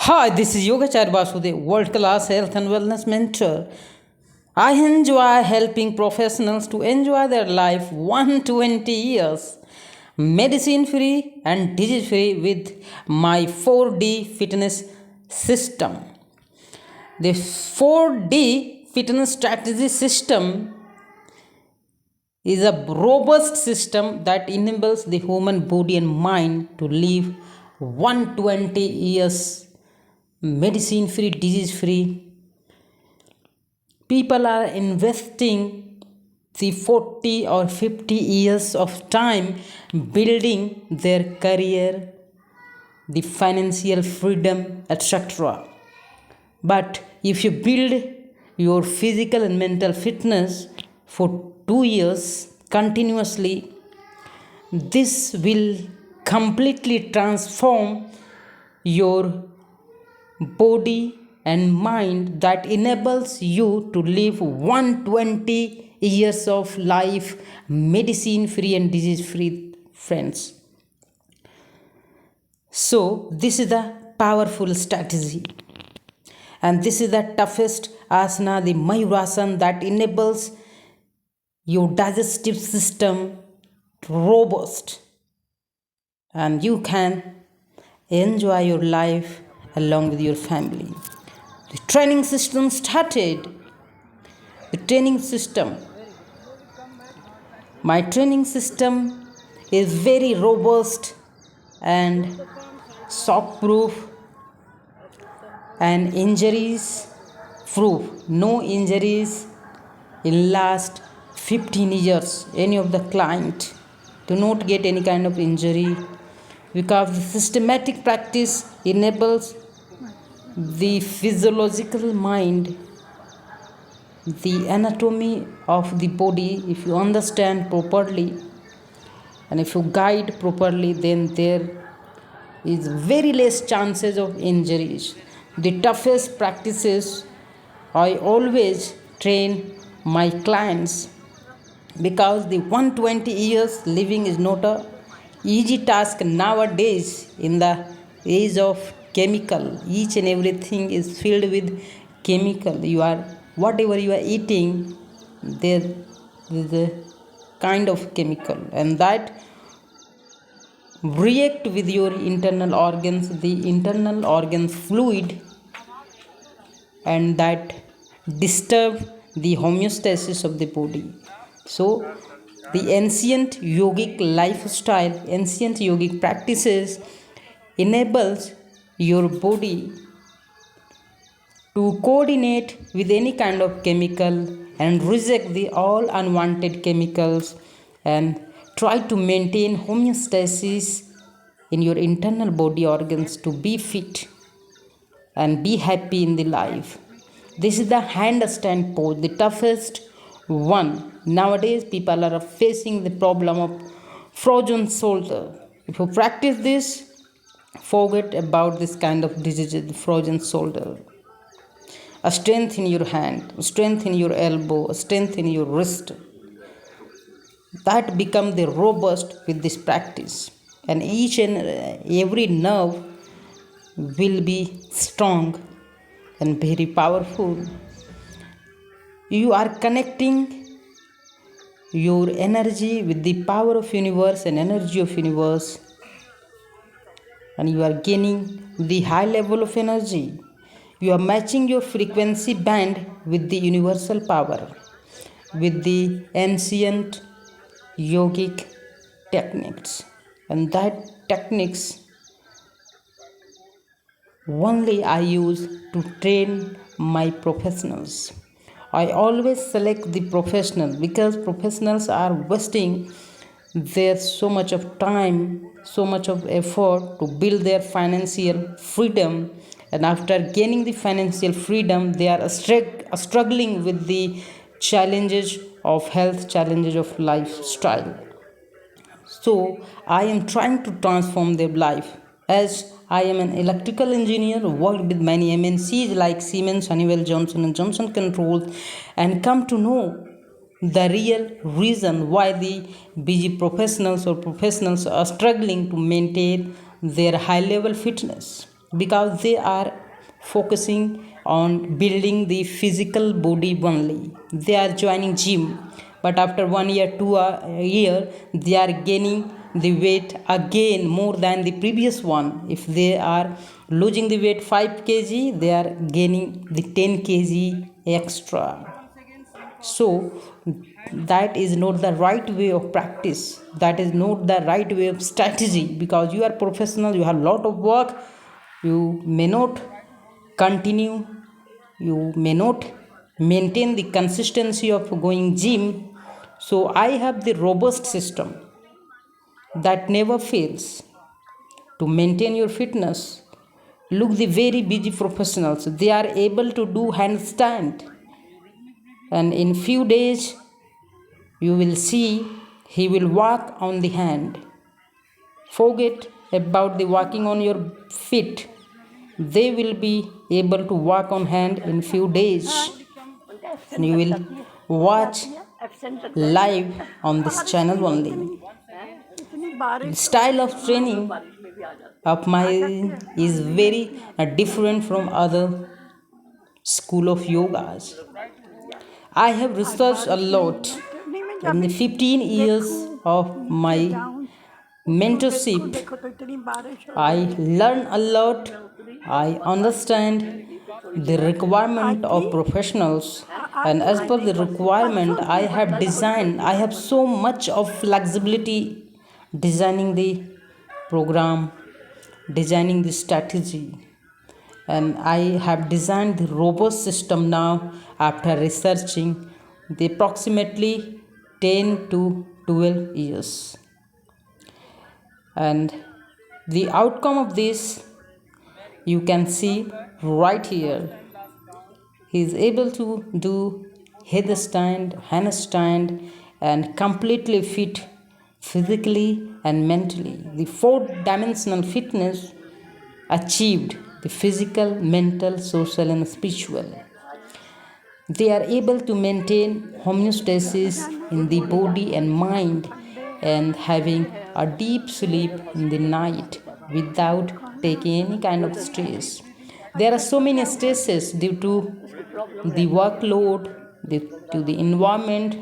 Hi, this is Yogachar Basudev, world class health and wellness mentor. I enjoy helping professionals to enjoy their life 120 years, medicine free and disease free with my 4D fitness system. The 4D fitness strategy system is a robust system that enables the human body and mind to live 120 years medicine free, disease free. People are investing the 40 or 50 years of time building their career, the financial freedom, etc. But if you build your physical and mental fitness for 2 years continuously, this will completely transform your body and mind that enables you to live 120 years of life medicine free and disease free, friends. So this is the powerful strategy, and this is the toughest asana, the mayurasana, that enables your digestive system robust, and you can enjoy your life along with your family. The training system started. The training system. My training system is very robust and shock proof and injuries proof. No injuries in last 15 years. Any of the client do not get any kind of injury because the systematic practice enables the physiological mind, the anatomy of the body. If you understand properly and if you guide properly, then there is very less chances of injuries. The toughest practices I always train my clients, because the 120 years living is not a easy task nowadays. In the age of chemical, each and everything is filled with chemical. You are whatever you are eating, there is a kind of chemical, and that react with your internal organs, the internal organs fluid, and that disturb the homeostasis of the body. So the ancient yogic lifestyle, ancient yogic practices enables your body to coordinate with any kind of chemical and reject the all unwanted chemicals and try to maintain homeostasis in your internal body organs to be fit and be happy in the life. This is the handstand pose, the toughest one. Nowadays, people are facing the problem of frozen shoulder. If you practice this, forget about this kind of disease, the frozen shoulder. A strength in your hand, a strength in your elbow, a strength in your wrist. That become the robust with this practice, and each and every nerve will be strong and very powerful. You are connecting your energy with the power of universe and energy of universe, and you are gaining the high level of energy. You are matching your frequency band with the universal power, with the ancient yogic techniques, and that techniques only I use to train my professionals. I always select the professional because professionals are wasting their so much of time, so much of effort to build their financial freedom, and after gaining the financial freedom, they are struggling with the challenges of health, challenges of lifestyle. So I am trying to transform their life. As I am an electrical engineer, worked with many MNCs like Siemens, Honeywell, Johnson and Johnson Controls, and come to know the real reason why the busy professionals or professionals are struggling to maintain their high level fitness. because they are focusing on building the physical body only. They are joining gym, but after 1 year, 2 year, they are gaining the weight again more than the previous one. If they are losing the weight 5 kg, they are gaining the 10 kg extra. So that is not the right way of practice, that is not the right way of strategy, because you are professional, you have a lot of work, you may not continue, you may not maintain the consistency of going gym. So I have the robust system that never fails to maintain your fitness. Look, the very busy professionals, they are able to do handstand, and in few days you will see he will walk on the hand. Forget about the walking on your feet. They will be able to walk on hand in few days, and you will watch live on this channel only. The style of training of mine is very different from other school of yogas. I have researched a lot. In the 15 years of my mentorship, I learn a lot. I understand the requirement of professionals, and as per the requirement, I have so much of flexibility designing the program, designing the strategy, and I have designed the robust system now after researching the approximately 10 to 12 years. And the outcome of this you can see right here. He is able to do headstand, handstand, and completely fit physically and mentally. The fourth dimensional fitness achieved the physical, mental, social, and spiritual. They are able to maintain homeostasis in the body and mind and having a deep sleep in the night without taking any kind of stress. There are so many stresses due to the workload, due to the environment,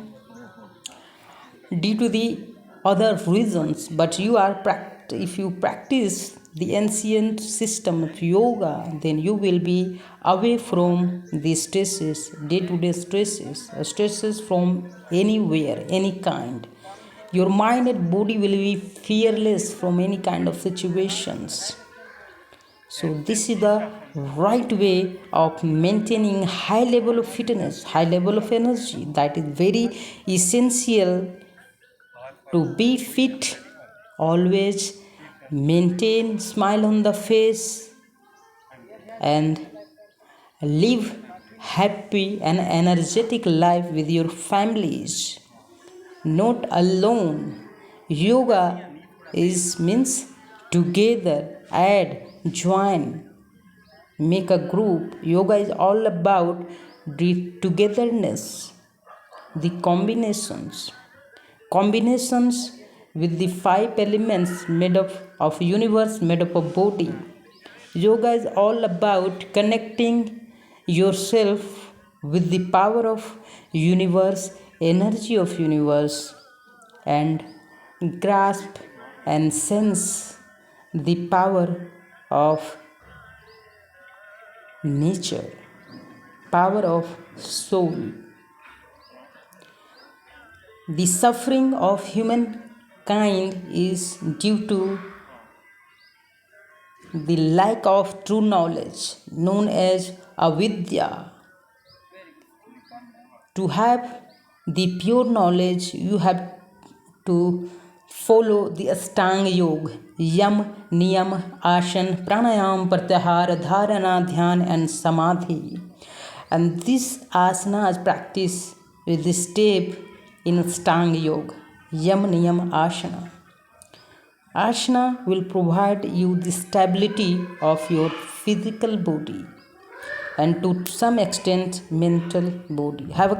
due to the other reasons, but if you practice the ancient system of yoga, then you will be away from the stresses, day-to-day stresses from anywhere, any kind. Your mind and body will be fearless from any kind of situations. So this is the right way of maintaining high level of fitness, high level of energy. That is very essential to be fit. Always maintain smile on the face and live happy and energetic life with your families, not alone. Yoga is means together, add, join, make a group. Yoga is all about the togetherness, the combinations with the 5 elements made of universe, made up of body. Yoga is all about connecting yourself with the power of universe, energy of universe, and grasp and sense the power of nature, power of soul. The suffering of humankind is due to the lack of true knowledge known as avidya. To have the pure knowledge, you have to follow the Ashtanga Yoga, Yam, Niyam, Asana, Pranayam, Pratyahara, Dharana, Dhyan, and Samadhi. And this asanas practice with the step in Ashtanga Yoga, Yam, Niyam, Asana. Asana will provide you the stability of your physical body and to some extent mental body. Have a